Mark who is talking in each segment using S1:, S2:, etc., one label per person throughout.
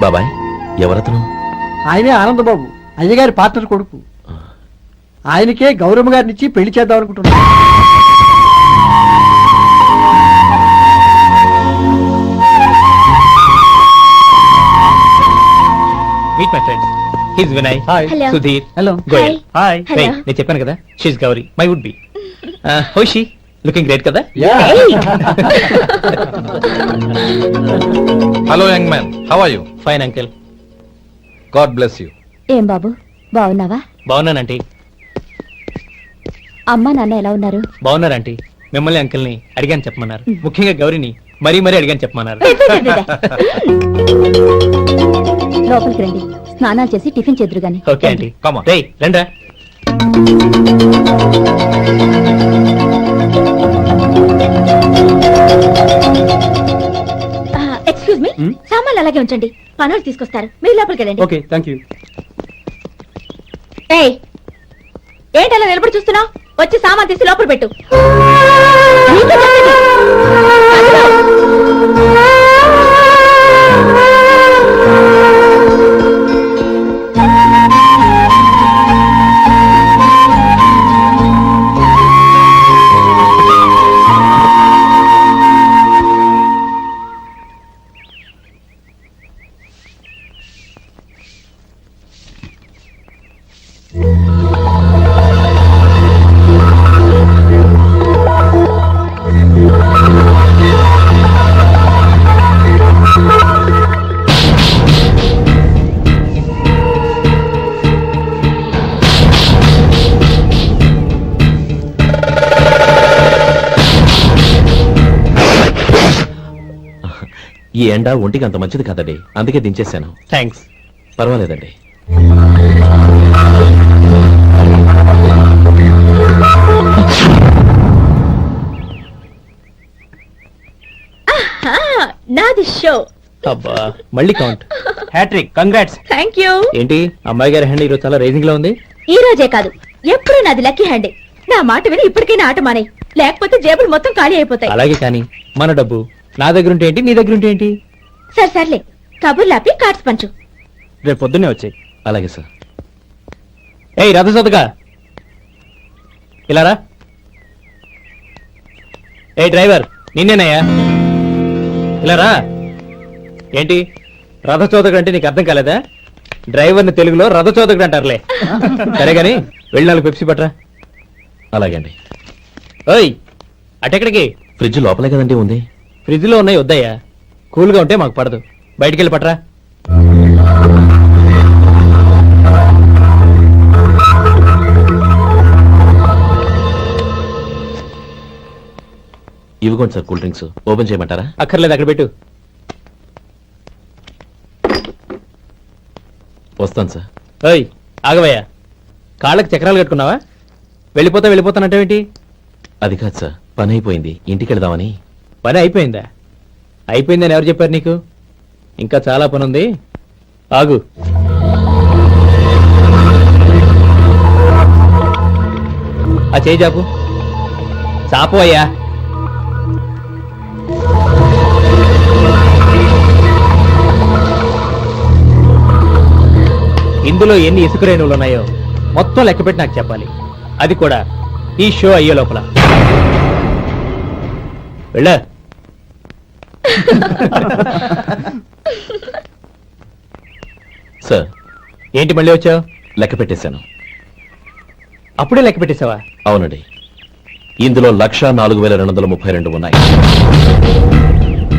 S1: బాబాయ్ ఎవరతను?
S2: ఆయనే ఆనందబాబు, అయ్యగారి పార్ట్నర్ కొడుకు. ఆయనకే గౌరమ్మ గారినిచ్చి పెళ్లి చేద్దాం అనుకుంటున్నా.
S3: Meet my friends, his Vinay,
S2: hi.
S4: Hello.
S3: Sudheer,
S2: hello.
S3: Goyal.
S2: Hi.
S4: Hello.
S3: నేను చెప్పాను కదా, she's Gauri, my would be. హోషి లుకింగ్ గ్రేట్ కదా?
S5: Hello young man, how are you?
S3: Fine uncle.
S5: God bless you.
S4: ఏం బాబు, బాగున్నావా?
S3: బాగున్నానంటీ.
S4: అమ్మా నాన్న ఎలా ఉన్నారు?
S3: బాగున్నారంటీ. మిమ్మల్ని అంకిల్ని అడిగాను చెప్పమన్నారు, ముఖ్యంగా గౌరీని మరీ మరీ అడిగాను చెప్పమన్నారు.
S4: లోపలికి రండి, స్నానాలు చేసి టిఫిన్ చేదురు గాని.
S3: Okay aunty.
S5: Come on.
S3: రేయ్ రండ్రా.
S4: ఎక్స్క్యూజ్ మీ, సామాన్లు అలాగే ఉంచండి, పనులు తీసుకొస్తారు, మీరు లోపలికి వెళ్ళండి.
S2: Okay, thank you.
S4: ఏయ్, ఏంటి అలా నిలబడి చూస్తున్నావు? వచ్చి సామాన్ తీసి లోపల పెట్టు. నీకే చెప్పేది. అదిగో.
S1: ఈ ఎండ ఒంటికి అంత మంచిది కాదండి, అందుకే దించేశాను.
S3: థ్యాంక్స్.
S1: పర్వాలేదండి.
S4: నాది షో.
S3: అబ్బా మళ్ళీ count. Hat trick, congrats.
S4: Thank you.
S3: ఏంటి అమ్మాయి గారి హ్యాండ్ ఈరోజు చాలా రేజింగ్ లో ఉంది.
S4: ఈ రోజే కాదు, ఎప్పుడు నాది లక్కీ హ్యాండే. నా మాట విని ఇప్పటికైనా ఆట మానే, లేకపోతే జేబులు మొత్తం ఖాళీ అయిపోతాయి.
S3: అలాగే కానీ మన డబ్బు నా దగ్గర ఉంటే ఏంటి, నీ దగ్గర ఉంటే ఏంటి?
S4: సరే సర్లే, కబుర్లు ఆపి కార్డ్స్ పంచు.
S3: రేపు పొద్దున్నే వచ్చాయి.
S1: అలాగే సార్.
S3: ఏయ్ రథసోదగా, ఇలా రా. ఏ డ్రైవర్, నిన్నేనయ్యా, ఇలా రా. ఏంటి రథచోదకుడు అంటే నీకు అర్థం కాలేదా? డ్రైవర్ని తెలుగులో రథచోదకుడు అంటారులే. సరే గాని వెళ్ళి 4 పెప్సీ పట్రా.
S1: అలాగే అండి.
S3: ఓయ్ అటెక్కడికి?
S1: ఫ్రిడ్జ్ లోపలే కదండి ఉంది.
S3: ఫ్రిడ్జ్ లో ఉన్నాయి, వద్దయ్యా, కూల్గా ఉంటే మాకు పడదు. బయటికి వెళ్ళి పట్రా.
S1: ఇవ్వకోండి సార్, కూల్ డ్రింక్స్ ఓపెన్ చేయమంటారా?
S3: అక్కర్లేదు, అక్కడ పెట్టు.
S1: వస్తాను సార్.
S3: ఓయ్ ఆగవయ్యా, కాళ్ళకి చక్రాలు కట్టుకున్నావా? వెళ్ళిపోతానంటావేంటి?
S1: అది కాదు సార్, పని అయిపోయింది, ఇంటికి వెళదామని.
S3: పని అయిపోయిందా? అయిపోయిందని ఎవరు చెప్పారు నీకు? ఇంకా చాలా పని ఉంది, ఆగు. ఆ చేయి చాపు. చాపు అయ్యా. ఇందులో ఎన్ని ఇసుక రేణువులు ఉన్నాయో మొత్తం లెక్కపెట్టి నాకు చెప్పాలి, అది కూడా ఈ షో అయ్యే లోపల. వెళ్ళా.
S1: సార్
S3: ఏంటి మళ్ళీ వచ్చావు?
S1: లెక్క పెట్టేశాను.
S3: అప్పుడే లెక్క పెట్టేశావా?
S1: అవునండి, ఇందులో 1,04,232 ఉన్నాయి.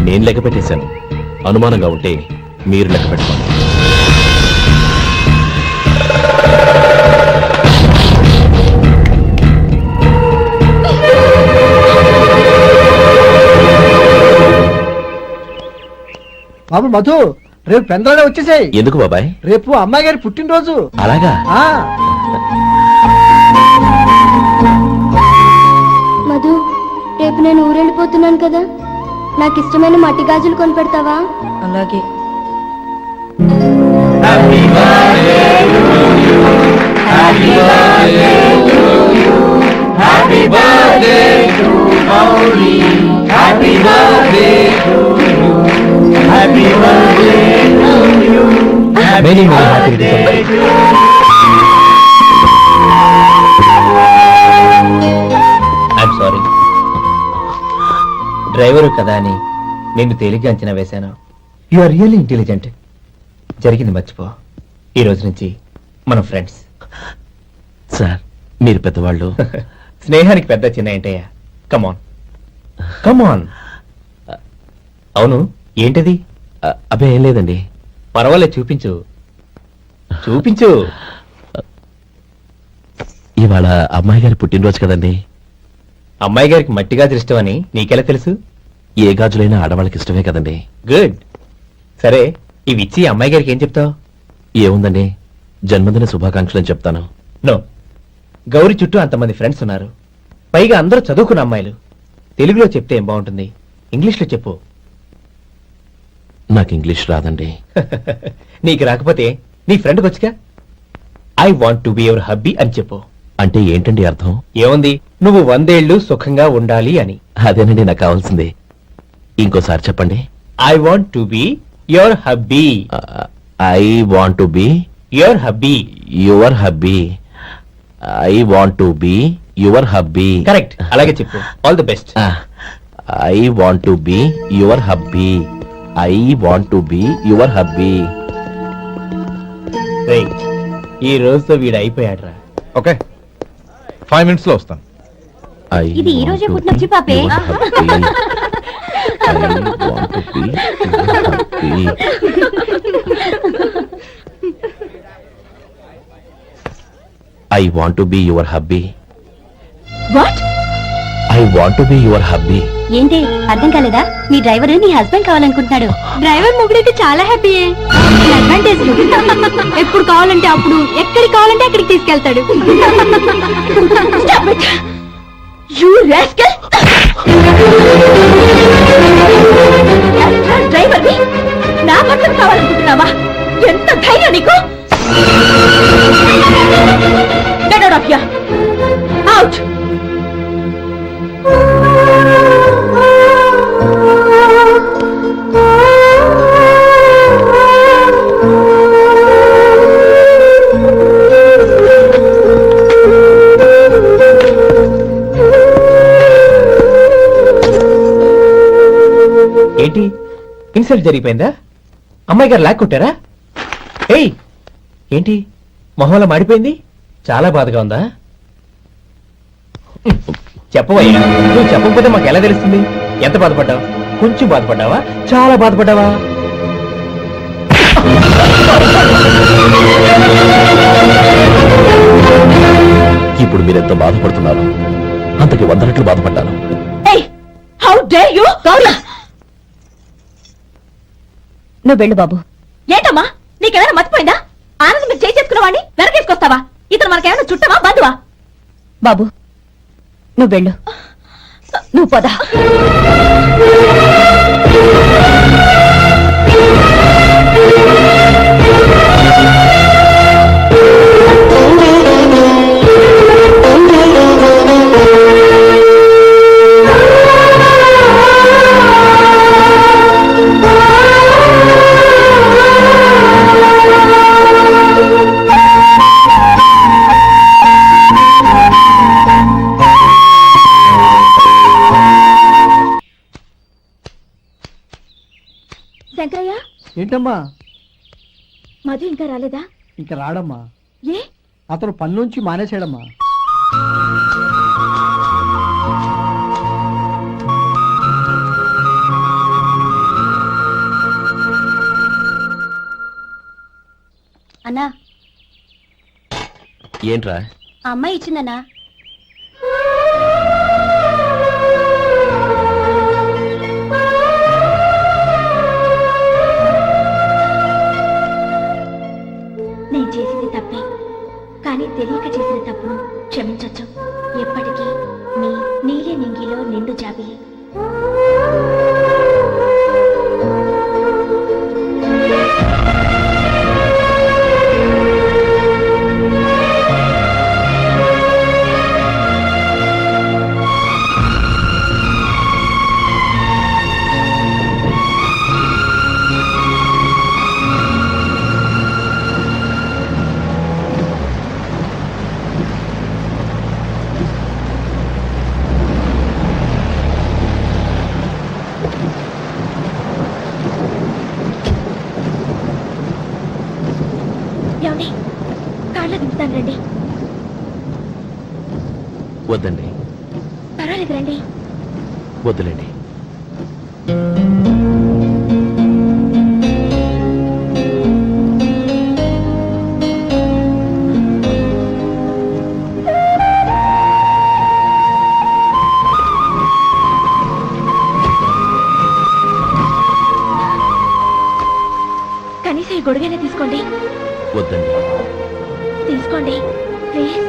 S1: నేను లెక్క పెట్టేశాను. అనుమానంగా ఉంటే మీరు లెక్క పెట్టుకోండి.
S2: బాబు మధు, రేపు పెందరాడే వచ్చేసాయి.
S1: ఎందుకు బాబాయ్?
S2: రేపు అమ్మాయి గారి పుట్టినరోజు.
S1: అలాగా?
S4: మధు, రేపు నేను ఊరెళ్ళిపోతున్నాను కదా, నాకు ఇష్టమైన మట్టి గాజులు కొనిపెడతావా?
S6: అలాగే.
S2: Happy birthday to you.
S3: Many many happy returns. I'm sorry, driver కదా అని నిన్ను తేలిగ్గా అంచనా వేశాను. You are really intelligent. జరిగింది మర్చిపో. ఈ రోజు నుంచి మనం ఫ్రెండ్స్.
S1: సార్ మీరు పెద్దవాళ్ళు.
S3: స్నేహానికి పెద్ద చిన్న ఏంటయ్యా? కమాన్ కమాన్. అవును, ఏంటది?
S1: అబ్బే ఏం లేదండి.
S3: పర్వాలేదు, చూపించు చూపించు.
S1: ఇవాళ అమ్మాయి గారి పుట్టినరోజు కదండి.
S3: అమ్మాయి గారికి మట్టి గాజులు ఇష్టమని నీకెలా తెలుసు?
S1: ఏ గాజులైనా ఆడవాళ్ళకి ఇష్టమే కదండి.
S3: గుడ్. సరే, ఇవి ఇచ్చి అమ్మాయి గారికి ఏం చెప్తావు?
S1: ఏముందండి, జన్మదిన శుభాకాంక్షలు అని చెప్తాను.
S3: నో, గౌరీ చుట్టూ అంతమంది ఫ్రెండ్స్ ఉన్నారు, పైగా అందరూ చదువుకున్న అమ్మాయిలు. తెలుగులో చెప్తే ఏం బాగుంటుంది, ఇంగ్లీష్లో చెప్పు.
S1: నాకు ఇంగ్లీష్ రాదండి.
S3: నీకు రాకపోతే నీ ఫ్రెండ్కి వచ్చిగా I want to be your hubby అని చెప్పు.
S1: అంటే ఏంటండి అర్థం?
S3: ఏముంది, నువ్వు 100 ఏళ్ళు సుఖంగా ఉండాలి అని.
S1: అదేనండి నాకు కావాల్సింది. ఇంకోసారి చెప్పండి.
S3: I want to be your hubby.
S1: I want to be
S3: your hubby.
S1: Your hubby. I want to be your hubby.
S3: Correct, అలాగే చెప్పు. All the best.
S1: I want to be your hubby. I want to be your hubby.
S3: ఈ రోజుతో వీడు అయిపోయాడ్రా.
S5: Okay, 5 minutes లో వస్తాను.
S4: ఇది ఈ రోజే పుట్టిన వచ్చి పాపే.
S1: I want to be your hubby.
S4: What?
S1: I want to be your hubby.
S4: ఏంటి అర్థం కాలేదా? మీ డ్రైవర్ నీ హస్బెండ్ కావాలనుకుంటున్నాడు. డ్రైవర్ మొగుడైతే చాలా హ్యాపీయే. అడ్వాంటేజ్ ఎప్పుడు కావాలంటే అప్పుడు, ఎక్కడికి కావాలంటే అక్కడికి తీసుకెళ్తాడు. డ్రైవర్ నా భర్తను కావాలనుకుంటున్నావా? ఎంత ధైర్యం నీకు! Get out of here. Out.
S3: ఏంటి, ఇన్సల్ట్ జరిగిపోయిందా? అమ్మాయి గారు లాక్ కొట్టారా? ఏయ్, ఏంటి మొహంలో మాడిపోయింది? చాలా బాధగా ఉందా? చెప్పవయ్యా, నువ్వు చెప్పకపోతే మాకు ఎలా తెలుస్తుంది? ఎంత బాధపడ్డావు? కొంచెం బాధపడ్డావా, చాలా బాధపడ్డావా?
S1: ఇప్పుడు మీరెంత బాధపడుతున్నారు, అంతకి 100 రెట్లు బాధపడ్డాను.
S4: How dare you! నువ్వు వెళ్ళు బాబు. ఏంటమ్మా, నీకేమైనా మర్చిపోయిందా? ఆనందం మీరు చేసుకున్న వాడిని వెనకేసుకొస్తావా? ఇతను మనకేమైనా చుట్టమా, బంధువా? బాబు నువ్వు వెళ్ళు, నువ్వు పద. శంకరయ్య,
S2: ఏంటమ్మా?
S4: మధు ఇంకా రాలేదా?
S2: ఇంకా రాడమ్మా.
S4: ఏ?
S2: అతను పని నుంచి మానేసాడమ్మా.
S4: అన్నా,
S1: ఏంట్రా?
S4: ఆ అమ్మాయి ఇచ్చిందన్నా. నేను చేసింది తప్పే, కానీ తెలియక చేసిన తప్పును క్షమించొచ్చు. ఎప్పటికీ మీ నీలి నింగిలో నిండు జాబిలి. ఏమండి కార్లో దింపుతాను రండి.
S1: వద్దండి,
S4: పర్వాలేదు రండి.
S1: వద్దులేండి.
S4: కనీసం ఈ గొడుగైనా తీసుకోండి.
S1: వద్దండి.
S4: తీసుకోండి ప్లీజ్.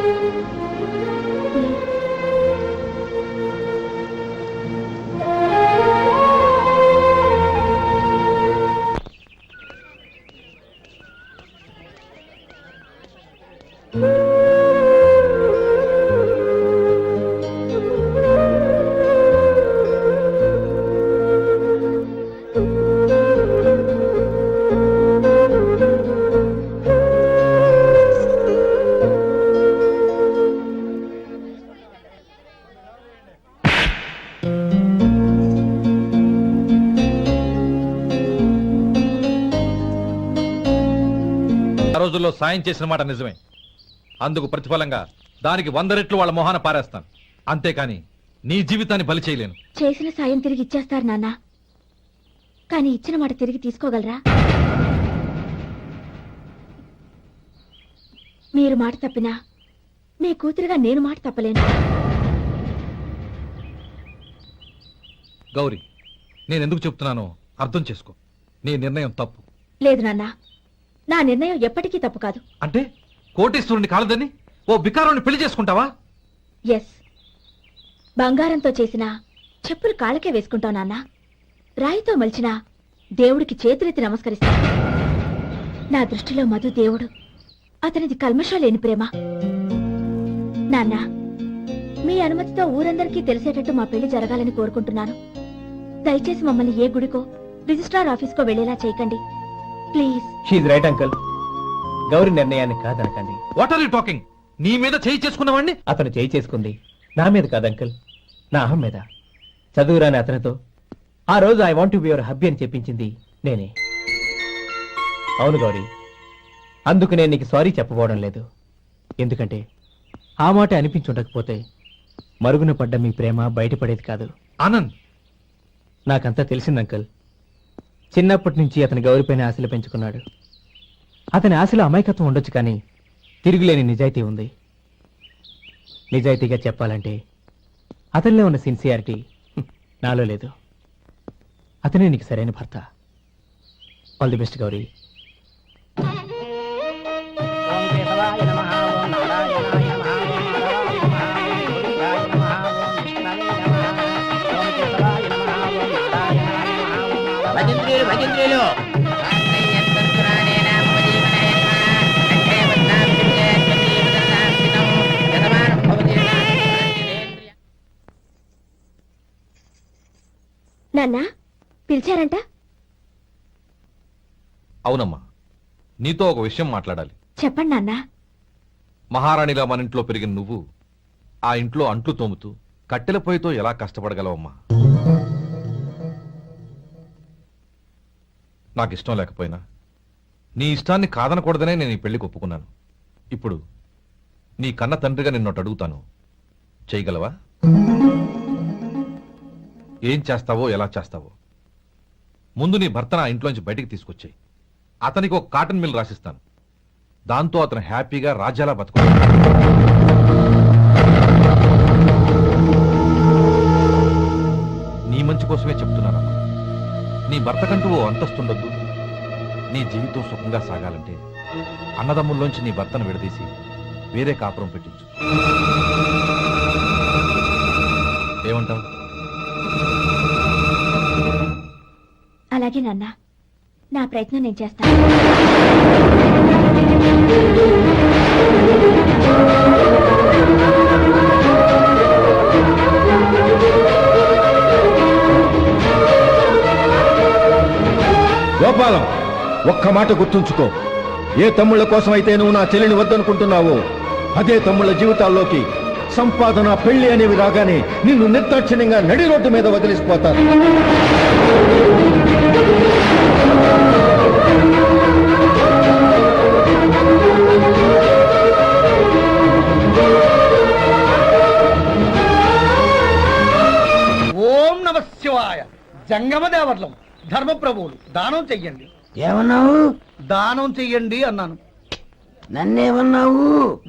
S5: ఆ రోజుల్లో సాయం చేసిన మాట నిజమే. అందుకు ప్రతిఫలంగా దానికి 100 రెట్లు వాళ్ళ మొహాన పారేస్తాను. అంతేకాని నీ జీవితాన్ని బలి చేయలేను.
S4: చేసిన సాయం తిరిగి ఇచ్చేస్తారు నాన్న, కానీ ఇచ్చిన మాట తిరిగి తీసుకోగలరా? మీరు మాట తప్పినా మీ కూతురుగా నేను మాట తప్పలేను.
S5: గౌరీ, నేనెందుకు చెప్తున్నానో అర్థం చేసుకో. నీ నిర్ణయం తప్పు.
S4: లేదు నాన్న, నా నిర్ణయం ఎప్పటికీ తప్పు కాదు.
S5: అంటే కోటేశ్వరుని కాలదని ఓ బికారుని పెళ్లి చేసుకుంటావా?
S4: ఎస్, బంగారంతో చేసిన చెప్పులు కాళ్ళకే వేసుకుంటావు నాన్న. రాయితో మలిచిన దేవుడికి చేతులెత్తి నమస్కరిస్తా. నా దృష్టిలో మధు దేవుడు, అతనిది కల్మషం లేని ప్రేమ. నాన్న, మీ అనుమతితో ఊరందరికీ తెలిసేటట్టు మా పెళ్లి జరగాలని కోరుకుంటున్నాను. దయచేసి మమ్మల్ని ఏ గుడికో రిజిస్ట్రార్ ఆఫీస్కో వెళ్లేలా చేయకండి please.
S3: She's right uncle. Gauri నిర్ణయాన్ని కాదనకండి.
S5: What are you talking? నీ మీద చేయి చేసుకున్నవాడిని
S3: అతను చేయి చేసుకుంది నా మీద కాదు అంకుల్, నా అహం మీద. చదువురాని అతనితో ఆ రోజు I want be your hubby అని చెప్పించింది నేనే. అవును గౌరీ, అందుకు నేను నీకు సారీ చెప్పబోవడం లేదు. ఎందుకంటే ఆ మాట అనిపించుండకపోతే మరుగున పడ్డ మీ ప్రేమ బయటపడేది కాదు.
S5: ఆనంద్,
S3: నాకంతా తెలిసింది అంకుల్. చిన్నప్పటి నుంచి అతని గౌరిపైన ఆశలు పెంచుకున్నాడు. అతని ఆశలో అమాయకత్వం ఉండొచ్చు, కానీ తిరుగులేని నిజాయితీ ఉంది. నిజాయితీగా చెప్పాలంటే అతనిలో ఉన్న సిన్సియారిటీ నాలో లేదు. అతనే నీకు సరైన భర్త. All the best Gauri.
S1: భజంత్రీలు
S4: నాన్న పిలిచారంట?
S5: అవునమ్మా, నీతో ఒక విషయం మాట్లాడాలి.
S4: చెప్పండి నాన్న.
S5: మహారాణిగా మన ఇంట్లో పెరిగిన నువ్వు ఆ ఇంట్లో అంట్లు తోముతూ కట్టెల పొయ్యితో ఎలా కష్టపడగలవమ్మా? నాకు ఇష్టం లేకపోయినా నీ ఇష్టాన్ని కాదనకూడదనే నేను ఈ పెళ్లికి ఒప్పుకున్నాను. ఇప్పుడు నీ కన్న తండ్రిగా నిన్నొకటి అడుగుతాను, చేయగలవా? ఏం చేస్తావో, ఎలా చేస్తావో ముందు నీ భర్తను ఆ ఇంట్లోంచి బయటికి తీసుకొచ్చాయి. అతనికి ఒక కాటన్ మిల్ రాసిస్తాను. దాంతో అతను హ్యాపీగా రాజ్యాలా బతుకుతాడు. నీ మంచి కోసమే చెప్తున్నానమ్మా. నీ భర్తకంటూ ఓ అంతస్తుండొద్దు. నీ జీవితం సుఖంగా సాగాలంటే అన్నదమ్ముల్లోంచి నీ భర్తను విడదీసి వేరే కాపురం పెట్టించు. ఏమంటావు?
S4: అలాగే నాన్న, నా ప్రయత్నం నేను చేస్తాను.
S6: గోపాలం, ఒక్క మాట గుర్తుంచుకో. ఏ తమ్ముళ్ళ కోసం అయితే నువ్వు నా చెల్లిని వద్దనుకుంటున్నావో అదే తమ్ముళ్ళ జీవితాల్లోకి సంపాదన, పెళ్లి అనేవి రాగానే నిన్ను నిర్దాక్షిణ్యంగా నడి రోడ్డు మీద వదిలిసిపోతారు.
S7: జంగమదేవర్లం ధర్మప్రభువులు దానం చెయ్యండి.
S8: ఏమన్నావు?
S7: దానం చెయ్యండి అన్నాను.
S8: నన్నేమన్నావు?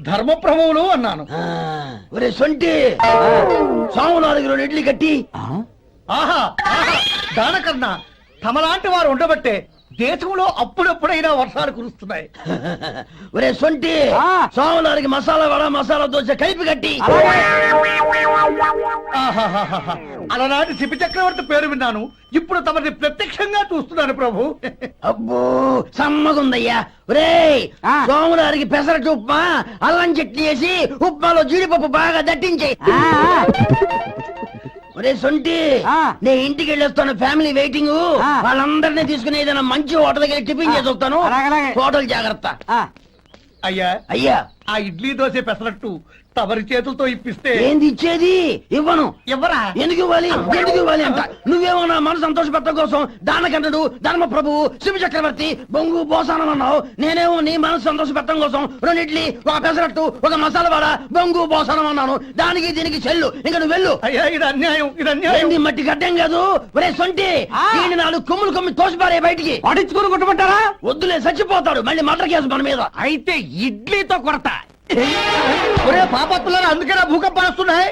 S7: ధర్మప్రభువులు అన్నాను.
S8: ఒరే సొంటి, సాము 4 ఇడ్లీ కట్టి.
S7: ఆహా ఆహా, దానకన్నా తమలాంటి వారు ఉండబట్టే దేశంలో అప్పుడెప్పుడైనా వర్షాలు కురుస్తున్నాయి.
S8: ఒరే సొంటి, సాము 4 మసాలా వడ మసాలా దోశ కలిపి కట్టి.
S7: ఆహాహాహా, అలనాటి శిపి చక్రవర్తి పేరు విన్నాను, ఇప్పుడు తమని ప్రత్యక్షంగా చూస్తున్నాను ప్రభు.
S8: అబ్బో సమ్మగుందయ్యా. ఒరే సోములారికి పెసరట్టు ఉప్మా అల్లం చట్నీ వేసి ఉప్మాలో జీడిపప్పు బాగా దట్టించి. ఒరే సొంటి, నే ఇంటికి వెళ్ళొస్తాను, ఫ్యామిలీ వెయిటింగ్. వాళ్ళందరినీ తీసుకుని ఏదైనా మంచి హోటల్ దగ్గర టిఫిన్ చేసి వస్తాను. హోటల్ జాగ్రత్త.
S7: అయ్యా
S8: అయ్యా,
S7: ఆ ఇడ్లీ దోశ పెసరట్టు తమరి చేతులతో ఇప్పిస్తే.
S8: ఏంది ఇచ్చేది? ఇవ్వను.
S7: ఎవరా?
S8: ఎందుకు ఇవ్వాలి? ఎందుకు ఇవ్వాలి అంట? నువ్వేమన్నా మన సంతోషపెట్టడం కోసం దానకంటుడు ధర్మ ప్రభువు శివ చక్రవర్తి బొంగు బోసానం అన్నావు. నేనేమో నీ మనసు సంతోషపెట్టడం కోసం 2 ఇడ్లీ, 1 పెసరట్టు, 1 మసాలా వడ బొంగు బోసానం అన్నాను. దానికి దీనికి చెల్లు. ఇంకా నువ్వు వెళ్ళు.
S7: అయ్యా ఇది అన్యాయం, ఇది అన్యాయం.
S8: ఏంది మట్టి గడ్డం కాదు. ఒరే సొంటి, దీన్ని 4 కొమ్ములు తోసిపారే బయటికి.
S7: పడించుకుని కొట్టమంటారా?
S8: వద్దులే, చచ్చిపోతాడు. మళ్ళీ మర్డర్ కేసు మన మీద.
S7: అయితే ఇడ్లీతో కొడతా. ఒరే పాపత్తులారా, అందుకేనా భూకంపాలు వస్తున్నాయి?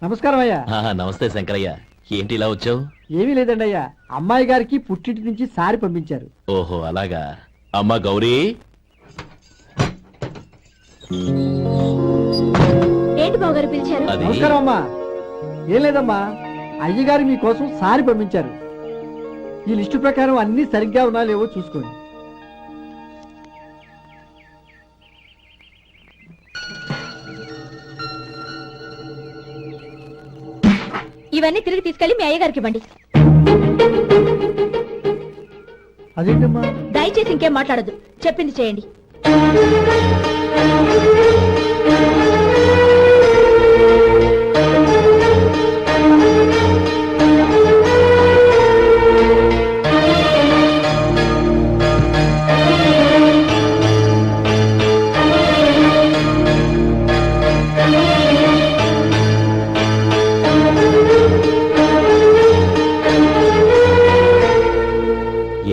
S2: నమస్కారం అయ్యా.
S1: నమస్తే శంకరయ్య, ఏంటి ఇలా వచ్చావు?
S2: ఏమీ లేదండి అయ్యా, అమ్మాయి గారికి పుట్టింటి నుంచి సారి పంపించారు.
S1: ఓహో అలాగా. అమ్మా గౌరీ,
S4: ఏంటి బావగారు పిలిచారు?
S1: అది
S2: నమస్కారం అమ్మా. ఏం లేదమ్మా, అయ్యగారు మీకోసం సారి పంపించారు. ఈ లిస్టు ప్రకారం అన్ని సరిగ్గా ఉన్నా లేవో చూసుకోండి.
S4: ఇవన్నీ తిరిగి తీసుకెళ్లి మీ అయ్యగారికి ఇవ్వండి.
S2: అదేంటమ్మా?
S4: దయచేసి ఇంకేం మాట్లాడద్దు, చెప్పింది చేయండి.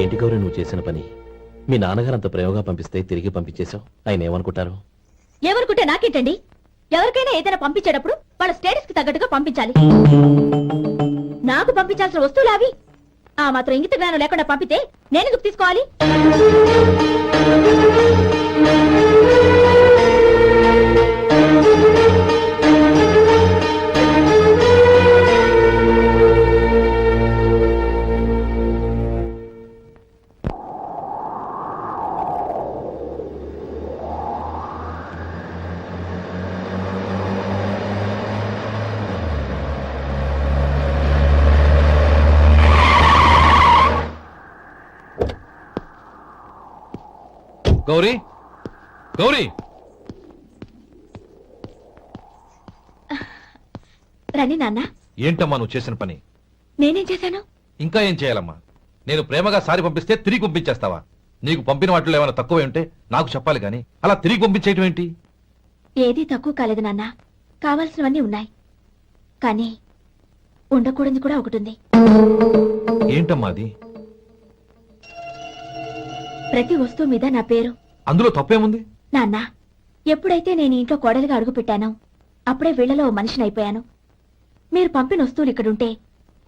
S1: ఏంటి గౌరీ నువ్వు చేసిన పని? మీ నాన్నగారు అంత ప్రేమగా పంపిస్తే తిరిగి పంపించేశావు. ఆయన ఏమనుకుంటారు?
S4: ఎవరుకుంటే నాకేంటండి? ఎవరికైనా ఏదైనా పంపించేటప్పుడు వాళ్ళ స్టేటస్ కి తగ్గట్టుగా పంపించాలి. నాకు పంపించాల్సిన వస్తువులు అవి. ఆ మాత్రం ఇంగిత జ్ఞానం లేకుండా పంపితే నేను ఎందుకు తీసుకోవాలి?
S5: గౌరీ, గౌరీ,
S4: రండి నాన్న.
S5: ఏంటమ్మా నువ్వు చేసిన పని?
S4: నేనేం చేశాను?
S5: ఇంకా ఏం చేయాలమ్మా? నేను ప్రేమగా సారి పంపిస్తే తిరిగి పంపించేస్తావా? నీకు పంపిన వాటిలో ఏమైనా తక్కువ ఉంటే నాకు చెప్పాలి కానీ అలా తిరిగి పంపించేయటం ఏంటి?
S4: ఏదీ తక్కువ కాలేదు నాన్న, కావాల్సినవన్నీ ఉన్నాయి. కానీ ఉండకూడదు కూడా ఒకటి ఉంది.
S5: ఏంటమ్మా అది?
S4: ప్రతి వస్తువు మీద నా పేరు.
S5: అందులో తప్పేముంది?
S4: నాన్న, ఎప్పుడైతే నేను ఇంట్లో కోడలిగా అడుగు పెట్టానో అప్పుడే వీళ్లలో ఓ మనిషిని అయిపోయాను. మీరు పంపిన వస్తువులు ఇక్కడుంటే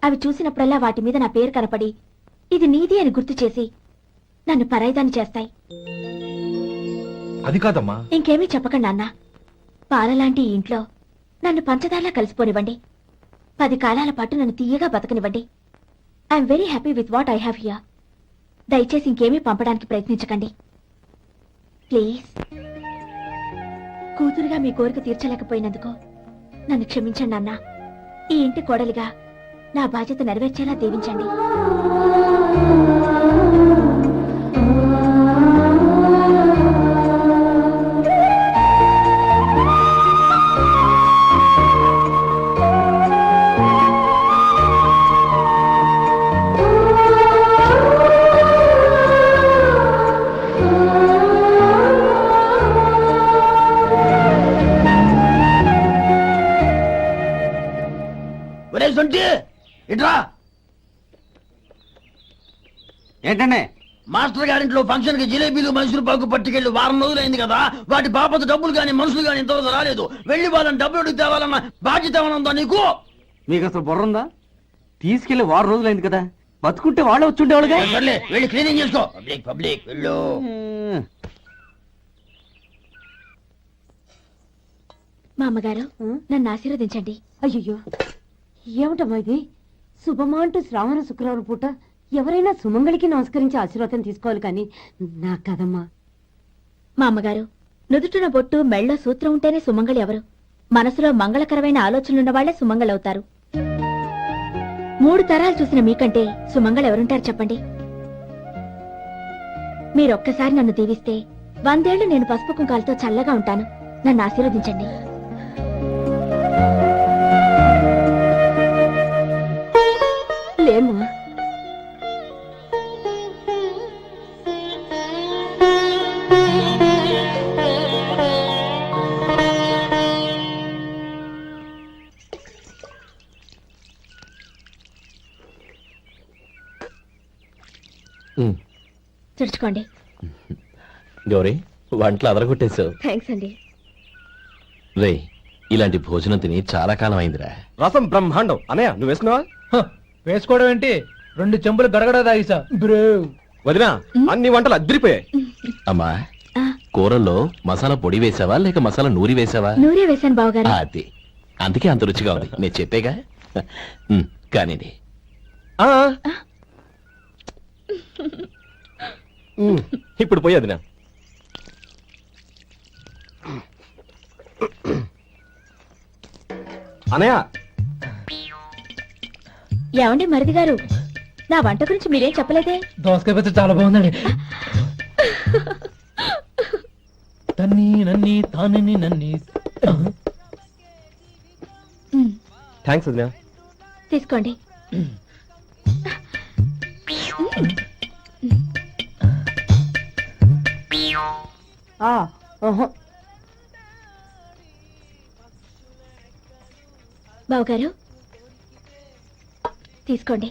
S4: అవి చూసినప్పుడల్లా వాటి మీద నా పేరు కనపడి ఇది నీది అని గుర్తు చేసి నన్ను పరాయిదాన్ని చేస్తాయి.
S5: అది కాదమ్మా.
S4: ఇంకేమీ చెప్పకండి నాన్న. పాలలాంటి ఈ ఇంట్లో నన్ను పంచదారలా కలిసిపోనివ్వండి. 10 కాలాల పాటు నన్ను తీయగా బతకనివ్వండి. I'm very happy with what I have here. దయచేసి ఇంకేమీ పంపడానికి ప్రయత్నించకండి ప్లీజ్. కూతురుగా మీ కోరిక తీర్చలేకపోయినందుకు నన్ను క్షమించండి నాన్న. ఈ ఇంటి కోడలిగా నా బాధ్యత నెరవేర్చేలా దీవించండి.
S8: సొంటి ఇట్రా.
S7: ఏంటండి?
S8: మాస్టర్ గారింట్లో ఫంక్షన్ కి జిలేబీలు మైసూరు పాకు పట్టుకెళ్ళి వారం రోజులైంది కదా, వాటి బాపత డబ్బులు కానీ మనుషులు కానీ ఇంతవరకు రాలేదు. వెళ్ళి వాళ్ళని డబ్బులు అడిగి తేవాలన్న బాధ్యత ఏమైనా ఉందా నీకు?
S7: మీకు అసలు బుర్ర ఉందా? తీసుకెళ్లి 6 రోజులైంది కదా, బతుకుంటే వాళ్ళే వచ్చుండేవాళ్ళుగా.
S8: సర్లే వెళ్ళి క్లీనింగ్ చేసుకో. పబ్లిక్ పబ్లిక్ వెళ్ళు.
S4: మా అమ్మగారు నన్ను ఆశీర్వదించండి.
S9: అయ్యో ఏమిటమ్మా ఇది? శుభమా అంటూ శ్రావణ శుక్రవారం పూట ఎవరైనా సుమంగళికి నమస్కరించి ఆశీర్వాదం తీసుకోవాలి కానీ నా కదమ్మా.
S4: మా అమ్మగారు నుదుటిన బొట్టు మెళ్ళో సూత్రం ఉంటేనే సుమంగళి ఎవరు? మనసులో మంగళకరమైన ఆలోచనలున్న వాళ్లే సుమంగళవుతారు. 3 తరాలు చూసిన మీకంటే సుమంగళ ఎవరుంటారు చెప్పండి? మీరొక్కసారి నన్ను దీవిస్తే 100 ఏళ్లు నేను పసుపు కుంకాలతో చల్లగా ఉంటాను. నన్ను ఆశీర్వదించండి.
S9: లేమ్మా,
S4: తుడుచుకోండి.
S1: గౌరీ, వంటలు అదరగొట్టేశావు.
S4: థ్యాంక్స్ అండి.
S1: రే, ఇలాంటి భోజనం తిని చాలా కాలం అయిందిరా.
S3: రసం బ్రహ్మాండం. అనయ్య నువ్వు వేసుకున్నావా? వేసుకోవడం ఏంటి, 2 చెంబులు గడగడ తాగిసా. వదినా, అన్ని వంటలు అద్దరిపోయాయి.
S1: అమ్మా,
S4: ఆ,
S1: కూరల్లో మసాలా పొడి వేసావా లేక మసాలా నూరి వేసావా?
S4: నూరే వేశాను బావగారు.
S1: అది అందుకే అంత రుచిగా ఉంది. నేను చెప్పేగా. కానివ్వండి.
S3: ఇప్పుడు పోయి వదినా. అనయ్య,
S4: ఏమండి మరిది గారు, నా వంట గురించి మీరేం చెప్పలేదే?
S3: దోసకాయ పచ్చడి చాలా బాగుందండి. తన్ని నన్ని తానని నన్ని. థ్యాంక్స్ వదినా.
S4: తీసుకోండి. బావగారు తీసుకోండి.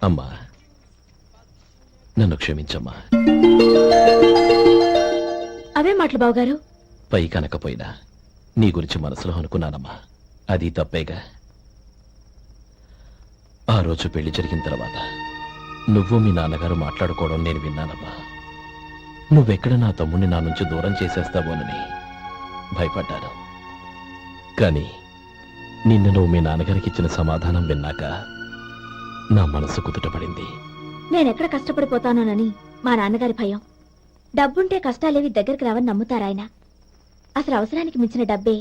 S1: అమ్మా, నన్ను క్షమించమ్మా.
S4: అవే మాటలు బావగారు.
S1: పై కనకపోయినా నీ గురించి మనసులో అనుకున్నానమ్మా. అది తప్పేగా. ఆ రోజు పెళ్లి జరిగిన తర్వాత నువ్వు మీ నాన్నగారు మాట్లాడుకోవడం నేను విన్నానమ్మా. నువ్వెక్కడ నా తమ్ముడిని నా నుంచి దూరం చేసేస్తావోనని భయపడ్డాను. కానీ నిన్న నువ్వు మీ నాన్నగారికి ఇచ్చిన సమాధానం విన్నాక నా మనసు కుదుటపడింది.
S4: నేనెక్కడ కష్టపడిపోతానోనని మా నాన్నగారి భయం. డబ్బుంటే కష్టాలేవి దగ్గరికి రావని నమ్ముతారాయన. అసలు అవసరానికి మించిన డబ్బే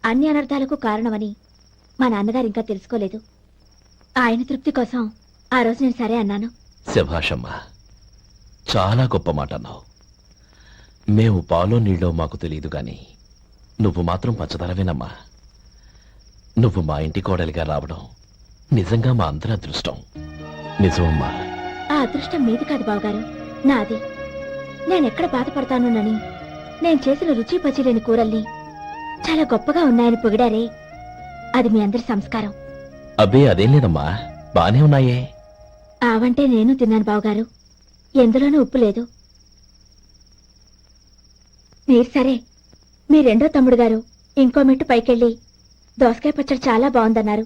S4: అన్ని అనర్థాలకు కారణమని మా నాన్నగారు ఇంకా తెలుసుకోలేదు. ఆయన తృప్తి కోసం ఆ రోజు నేను సరే అన్నాను.
S1: శభాషమ్మా, చాలా గొప్ప మాట అన్నావు. మేము పాలో నీళ్ళో మాకు తెలియదు గాని నువ్వు మాత్రం పచ్చదనవేనమ్మా. నువ్వు మా ఇంటి కోడలిగా రావడం నిజంగా మా అందరి అదృష్టం. నిజమమ్మా.
S4: ఆ అదృష్టం మీది కాదు బావగారు, నాది. నేనెక్కడ బాధపడతానోనని నేను చేసిన రుచి పచిలేని కూరల్ని చాలా గొప్పగా ఉన్నాయని పొగిడారే, అది మీ అందరి సంస్కారం.
S1: అబ్బే అదేం లేదమ్మా, బానే ఉన్నాయే.
S4: ఆవంటే నేను తిన్నాను బావగారు, ఎందులోనూ ఉప్పు లేదు. మీరు సరే, మీ రెండో తమ్ముడు గారు ఇంకో మెట్టు పైకెళ్ళి దోసకాయ పచ్చడి చాలా బాగుందన్నారు.